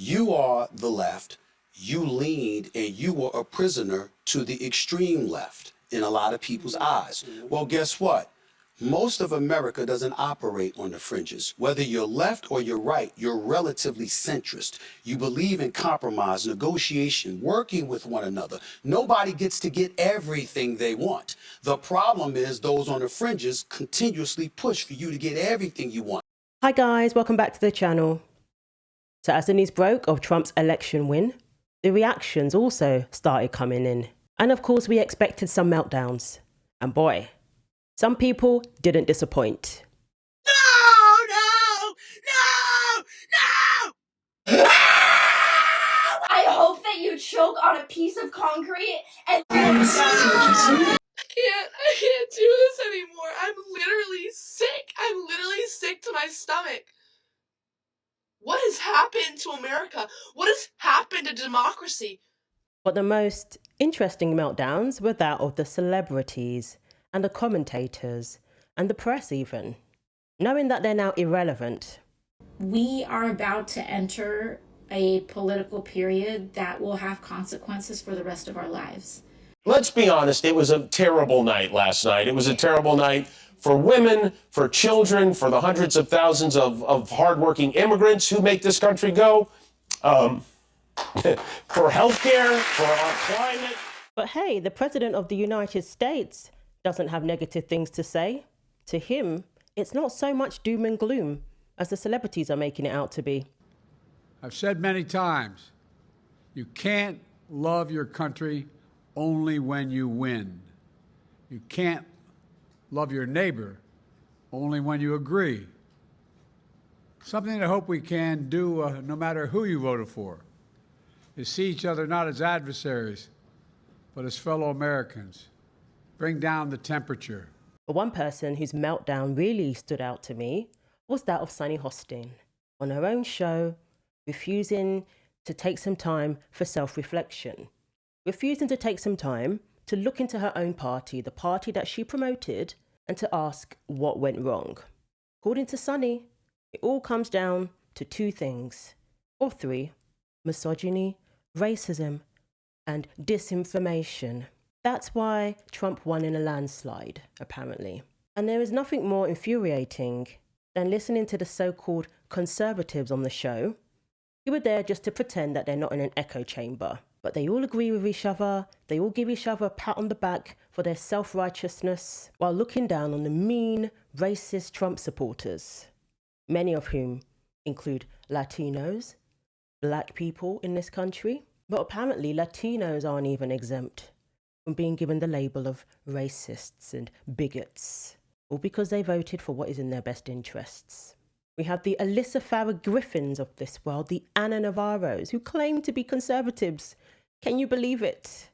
You are the left, you leaned, and you were a prisoner to the extreme left in a lot of people's eyes. Well, guess what? Most of America doesn't operate on the fringes. Whether you're left or you're right, you're relatively centrist. You believe in compromise, negotiation, working with one another. Nobody gets to get everything they want. The problem is those on the fringes continuously push for you to get everything you want. Hi guys, welcome back to the channel. So as the news broke of Trump's election win, the reactions also started coming in. And of course we expected some meltdowns. And boy, some people didn't disappoint. No! I hope that you choke on a piece of concrete and I can't do this anymore. I'm literally sick. I'm literally sick to my stomach. What has happened to America? What has happened to democracy? But the most interesting meltdowns were that of the celebrities and the commentators and the press even, knowing that they're now irrelevant. We are about to enter a political period that will have consequences for the rest of our lives. Let's be honest, it was a terrible night last night. It was a terrible night for women, for children, for the hundreds of thousands of hardworking immigrants who make this country go, for healthcare, for our climate. But hey, the President of the United States doesn't have negative things to say. To him, it's not so much doom and gloom as the celebrities are making it out to be. I've said many times, you can't love your country only when you win. You can't love your neighbor only when you agree. Something I hope we can do, no matter who you voted for, is see each other not as adversaries, but as fellow Americans. Bring down the temperature. But one person whose meltdown really stood out to me was that of Sunny Hostin, on her own show, refusing to take some time for self-reflection, refusing to take some time to look into her own party, the party that she promoted, and to ask what went wrong. According to Sunny, it all comes down to two things, or three: misogyny, racism, and disinformation. That's why Trump won in a landslide, apparently. And there is nothing more infuriating than listening to the so-called conservatives on the show who are there just to pretend that they're not in an echo chamber. But they all agree with each other, they all give each other a pat on the back for their self-righteousness, while looking down on the mean, racist Trump supporters, many of whom include Latinos, black people in this country. But apparently Latinos aren't even exempt from being given the label of racists and bigots, all because they voted for what is in their best interests. We have the Alyssa Farah Griffins of this world, the Anna Navarros, who claim to be conservatives. Can you believe it?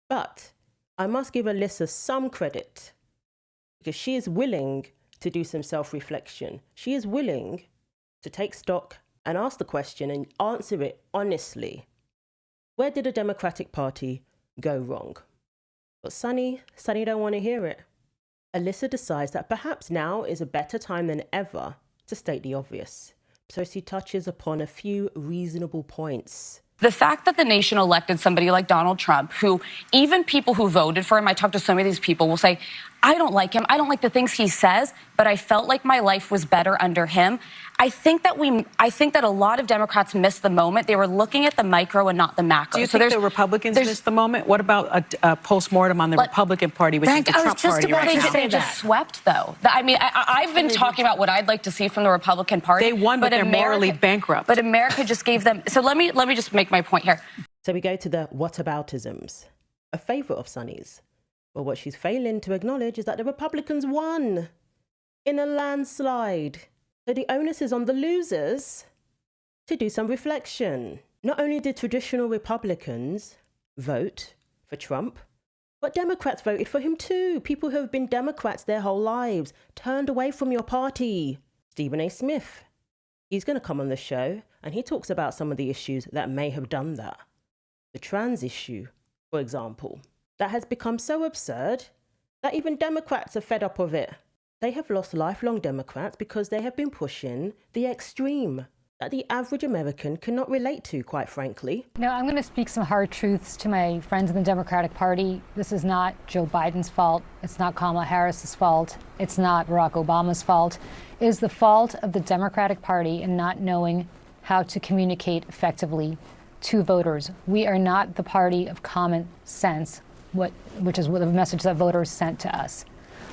But I must give Alyssa some credit, because she is willing to do some self-reflection. She is willing to take stock and ask the question and answer it honestly. Where did the Democratic Party go wrong? But Sunny don't want to hear it. Alyssa decides that perhaps now is a better time than ever to state the obvious. So she touches upon a few reasonable points. The fact that the nation elected somebody like Donald Trump, who even people who voted for him, I talked to so many of these people, will say, I don't like him, I don't like the things he says, but I felt like my life was better under him. I think that a lot of Democrats missed the moment. They were looking at the micro and not the macro. Do you think the Republicans missed the moment? What about a postmortem on the Republican Party, which is the Trump party right now? They just swept, though. I mean, I've been talking about what I'd like to see from the Republican Party. They won, but they're morally bankrupt. But America just gave them. So let me just make my point here. So we go to the whataboutisms, a favorite of Sunny's. But what she's failing to acknowledge is that the Republicans won in a landslide. So the onus is on the losers to do some reflection. Not only did traditional Republicans vote for Trump, but Democrats voted for him too. People who have been Democrats their whole lives, turned away from your party. Stephen A. Smith, he's going to come on the show and he talks about some of the issues that may have done that. The trans issue, for example, that has become so absurd that even Democrats are fed up of it. They have lost lifelong Democrats because they have been pushing the extreme that the average American cannot relate to, quite frankly. No, I'm going to speak some hard truths to my friends in the Democratic Party. This is not Joe Biden's fault. It's not Kamala Harris's fault. It's not Barack Obama's fault. It is the fault of the Democratic Party in not knowing how to communicate effectively to voters. We are not the party of common sense, which is what the message that voters sent to us.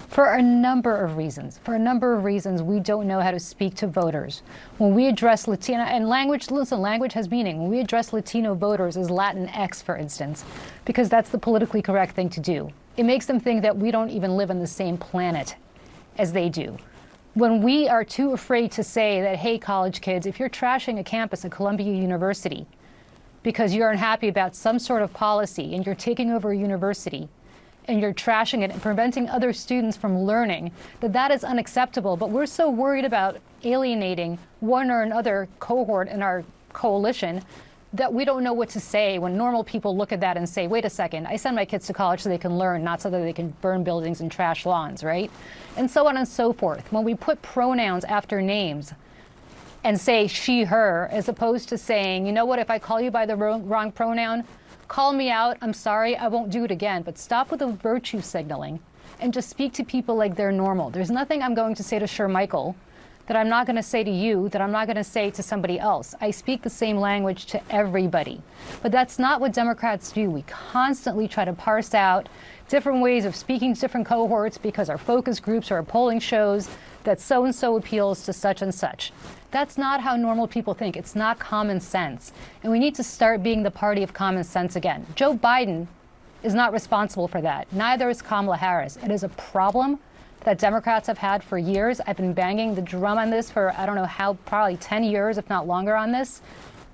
For a number of reasons. We don't know how to speak to voters. When we address Latino, and language has meaning. When we address Latino voters as Latinx, for instance, because that's the politically correct thing to do. It makes them think that we don't even live on the same planet as they do. When we are too afraid to say that, hey, college kids, if you're trashing a campus at Columbia University because you're unhappy about some sort of policy and you're taking over a university, and you're trashing it and preventing other students from learning, that is unacceptable. But we're so worried about alienating one or another cohort in our coalition that we don't know what to say when normal people look at that and say, wait a second, I send my kids to college so they can learn, not so that they can burn buildings and trash lawns, right? And so on and so forth. When we put pronouns after names and say she, her, as opposed to saying, you know what, if I call you by the wrong pronoun, call me out, I'm sorry, I won't do it again. But stop with the virtue signaling and just speak to people like they're normal. There's nothing I'm going to say to Shermichael that I'm not going to say to you, that I'm not going to say to somebody else. I speak the same language to everybody. But that's not what Democrats do. We constantly try to parse out different ways of speaking to different cohorts because our focus groups or our polling shows that so-and-so appeals to such and such. That's not how normal people think. It's not common sense. And we need to start being the party of common sense again. Joe Biden is not responsible for that. Neither is Kamala Harris. It is a problem that Democrats have had for years. I've been banging the drum on this for, I don't know how, probably 10 years, if not longer on this.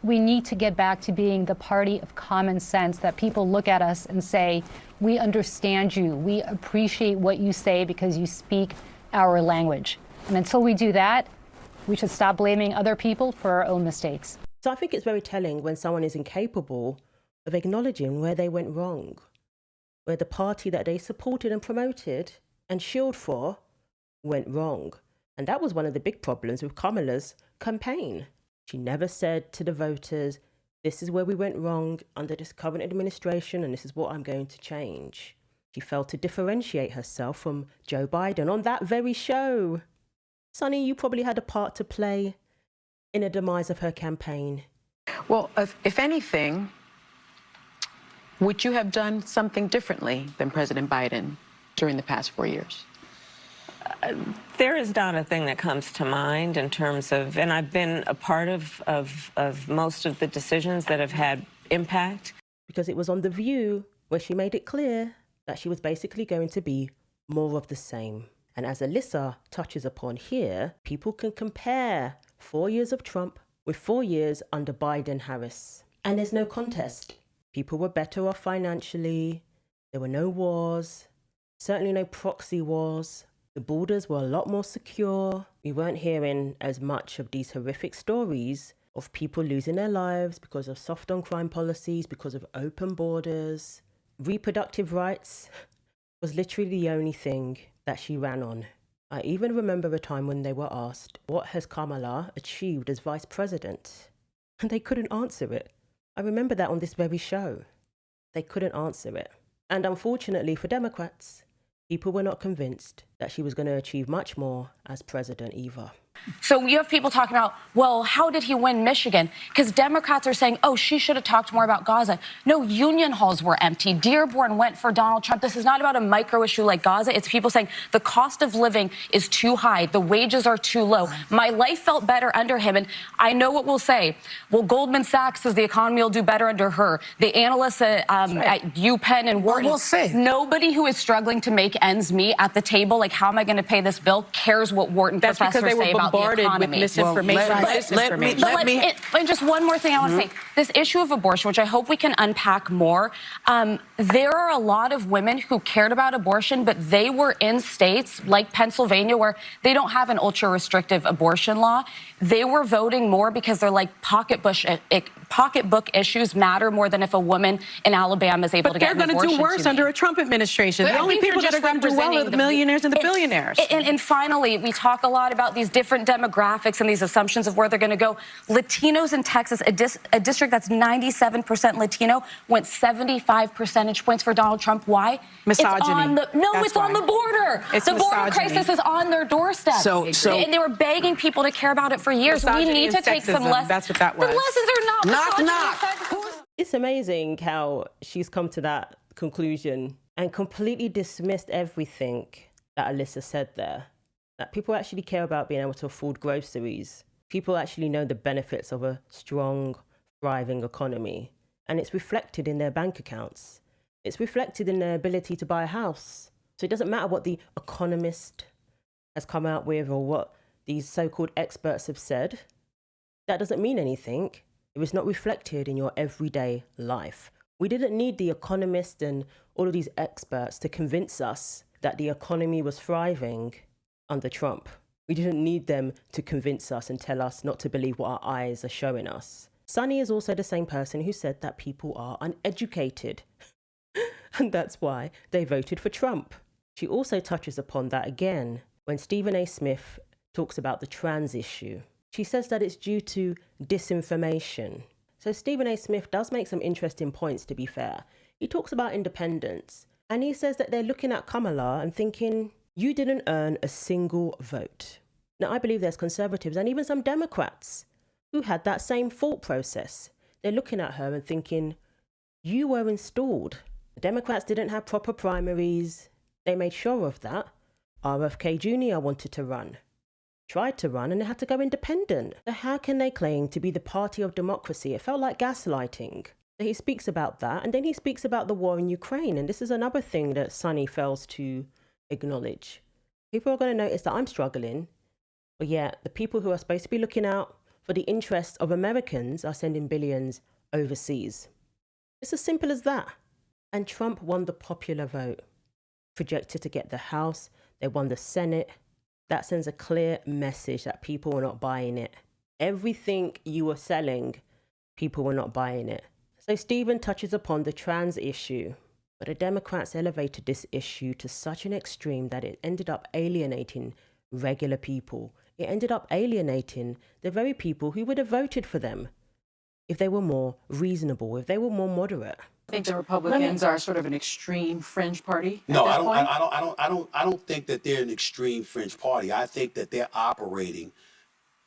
We need to get back to being the party of common sense, that people look at us and say, we understand you. We appreciate what you say because you speak our language. And until we do that, we should stop blaming other people for our own mistakes. So I think it's very telling when someone is incapable of acknowledging where they went wrong, where the party that they supported and promoted and shielded for went wrong. And that was one of the big problems with Kamala's campaign. She never said to the voters, this is where we went wrong under this current administration and this is what I'm going to change. She failed to differentiate herself from Joe Biden on that very show. Sonny, you probably had a part to play in the demise of her campaign. Well, if anything, would you have done something differently than President Biden during the past 4 years? There is not a thing that comes to mind in terms of, and I've been a part of most of the decisions that have had impact. Because it was on The View where she made it clear that she was basically going to be more of the same. And as Alyssa touches upon here, people can compare 4 years of Trump with 4 years under Biden-Harris. And there's no contest. People were better off financially. There were no wars, certainly no proxy wars. The borders were a lot more secure. We weren't hearing as much of these horrific stories of people losing their lives because of soft on crime policies, because of open borders. Reproductive rights was literally the only thing that she ran on. I even remember a time when they were asked, what has Kamala achieved as vice president? And they couldn't answer it. I remember that on this very show. They couldn't answer it. And unfortunately for Democrats, people were not convinced that she was going to achieve much more as president either. So you have people talking about, well, how did he win Michigan? Because Democrats are saying, oh, she should have talked more about Gaza. No, union halls were empty. Dearborn went for Donald Trump. This is not about a micro issue like Gaza. It's people saying the cost of living is too high. The wages are too low. My life felt better under him. And I know what we'll say. Well, Goldman Sachs says the economy will do better under her. The analysts at UPenn and Wharton. We'll see. Nobody who is struggling to make ends meet at the table, like how am I going to pay this bill, cares what Wharton professors say about the economy. With misinformation. And just one more thing I want to say. this issue of abortion, which I hope we can unpack more, there are a lot of women who cared about abortion, but they were in states like Pennsylvania where they don't have an ultra-restrictive abortion law. They were voting more because they're like pocketbook issues matter more than if a woman in Alabama is able to get an abortion. But they're going to do worse under a Trump administration. The only people that are going to do well are the millionaires and the billionaires. And finally, we talk a lot about these different demographics and these assumptions of where they're going to go. Latinos in Texas, a district that's 97% Latino, went 75 percentage points for Donald Trump. Why? Misogyny. It's on the border. It's the border misogyny. crisis is on their doorstep. And they were begging people to care about it for years. We need to take some lessons. That's what that was. The lessons are not Knock, misogyny. knock. It's amazing how she's come to that conclusion and completely dismissed everything that Alyssa said there. That people actually care about being able to afford groceries. People actually know the benefits of a strong, thriving economy. And it's reflected in their bank accounts. It's reflected in their ability to buy a house. So it doesn't matter what the economist has come out with or what these so-called experts have said. That doesn't mean anything if it's not reflected in your everyday life. We didn't need the economist and all of these experts to convince us that the economy was thriving under Trump. We didn't need them to convince us and tell us not to believe what our eyes are showing us. Sunny is also the same person who said that people are uneducated. And that's why they voted for Trump. She also touches upon that again when Stephen A. Smith talks about the trans issue. She says that it's due to disinformation. So Stephen A. Smith does make some interesting points, to be fair. He talks about independence, and he says that they're looking at Kamala and thinking, you didn't earn a single vote. Now, I believe there's conservatives and even some Democrats who had that same thought process. They're looking at her and thinking, you were installed. The Democrats didn't have proper primaries. They made sure of that. RFK Jr. wanted to run. Tried to run and they had to go independent. So how can they claim to be the party of democracy? It felt like gaslighting. So he speaks about that, and then he speaks about the war in Ukraine. And this is another thing that Sunny fails to acknowledge. People are going to notice that I'm struggling, but yet the people who are supposed to be looking out for the interests of Americans are sending billions overseas. It's as simple as that. And Trump won the popular vote, projected to get the House. They won the Senate. That sends a clear message that people were not buying it. Everything you were selling, people were not buying it. So Stephen touches upon the trans issue, but the Democrats elevated this issue to such an extreme that it ended up alienating regular people. It ended up alienating the very people who would have voted for them if they were more reasonable, if they were more moderate. I think the Republicans are sort of an extreme fringe party. No, I don't think that they're an extreme fringe party. I think that they're operating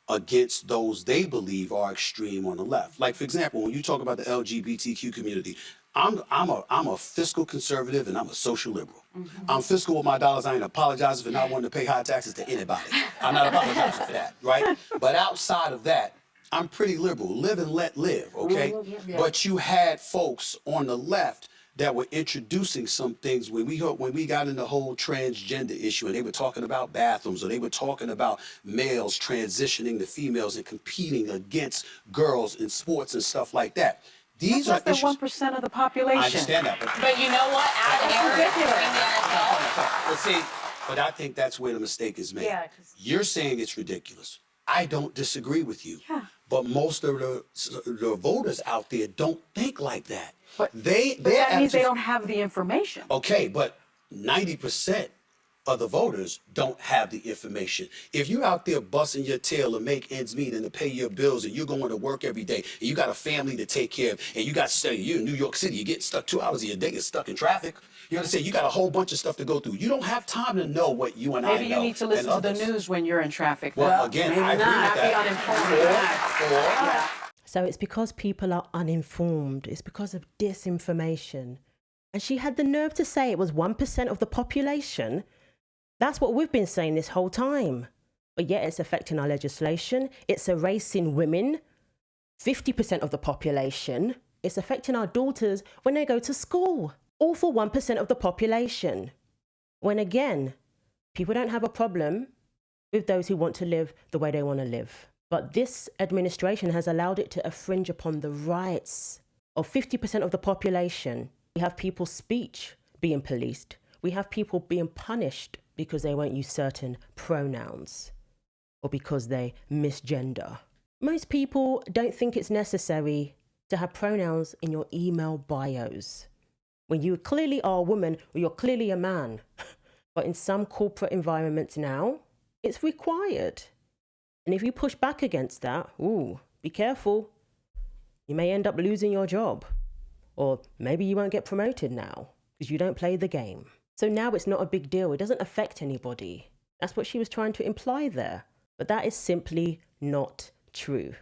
against those they believe are extreme on the left. Like, for example, when you talk about the LGBTQ community, I'm a fiscal conservative and I'm a social liberal. I'm fiscal with my dollars. I ain't apologizing for not wanting to pay high taxes to anybody. I'm not apologizing for that, right? But outside of that, I'm pretty liberal. Live and let live, okay? But you had folks on the left that were introducing some things when we got in the whole transgender issue, and they were talking about bathrooms, or they were talking about males transitioning to females and competing against girls in sports and stuff like that. These That's are less than 1% of the population. I understand that, But you know what? but see, but I think that's where the mistake is made. Yeah, You're saying it's ridiculous. I don't disagree with you. Yeah. But most of the voters out there don't think like that. But that means they don't have the information. Okay, but 90% of the voters don't have the information. If you're out there busting your tail to make ends meet and to pay your bills, and you're going to work every day, and you got a family to take care of, and you got to you're in New York City, you're getting stuck 2 hours of your day, get stuck in traffic. You understand? You got a whole bunch of stuff to go through. You don't have time to know what you and I know. Maybe you need to listen to the news when you're in traffic. Well, again, I agree with that. So it's because people are uninformed. It's because of disinformation. And she had the nerve to say it was 1% of the population. That's what we've been saying this whole time. But yet it's affecting our legislation. It's erasing women, 50% of the population. It's affecting our daughters when they go to school. All for 1% of the population. When again, people don't have a problem with those who want to live the way they want to live. But this administration has allowed it to infringe upon the rights of 50% of the population. We have people's speech being policed. We have people being punished because they won't use certain pronouns or because they misgender. Most people don't think it's necessary to have pronouns in your email bios when you clearly are a woman or you're clearly a man. But in some corporate environments now, it's required. And if you push back against that, ooh, be careful. You may end up losing your job. Or maybe you won't get promoted now because you don't play the game. So now it's not a big deal. It doesn't affect anybody. That's what she was trying to imply there. But that is simply not true.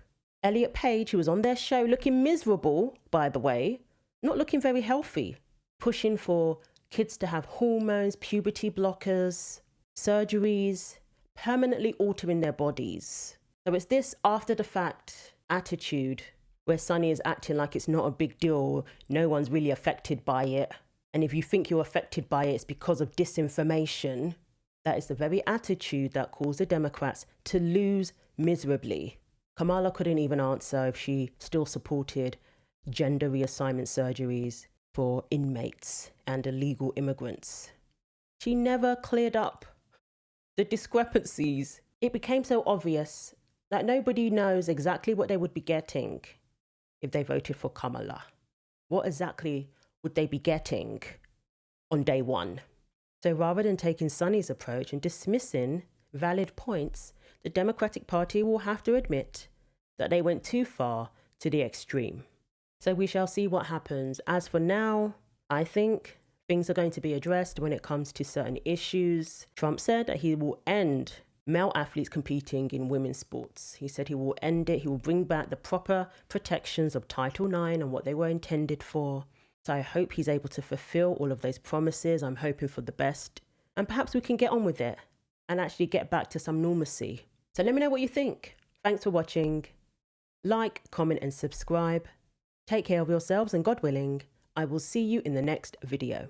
Elliot Page, who was on their show looking miserable, by the way, not looking very healthy, pushing for kids to have hormones, puberty blockers, surgeries, permanently altering their bodies. So it's this after the fact attitude where Sunny is acting like it's not a big deal, no one's really affected by it. And if you think you're affected by it, it's because of disinformation. That is the very attitude that caused the Democrats to lose miserably. Kamala couldn't even answer if she still supported gender reassignment surgeries for inmates and illegal immigrants. She never cleared up the discrepancies. It became so obvious that nobody knows exactly what they would be getting if they voted for Kamala. What exactly would they be getting on day one? So rather than taking Sunny's approach and dismissing valid points, the Democratic Party will have to admit that they went too far to the extreme. So we shall see what happens. As for now, I think things are going to be addressed when it comes to certain issues. Trump said that he will end male athletes competing in women's sports. He said he will end it. He will bring back the proper protections of Title IX and what they were intended for. So I hope he's able to fulfill all of those promises. I'm hoping for the best. And perhaps we can get on with it and actually get back to some normalcy. So let me know what you think. Thanks for watching. Like, comment and subscribe. Take care of yourselves and God willing, I will see you in the next video.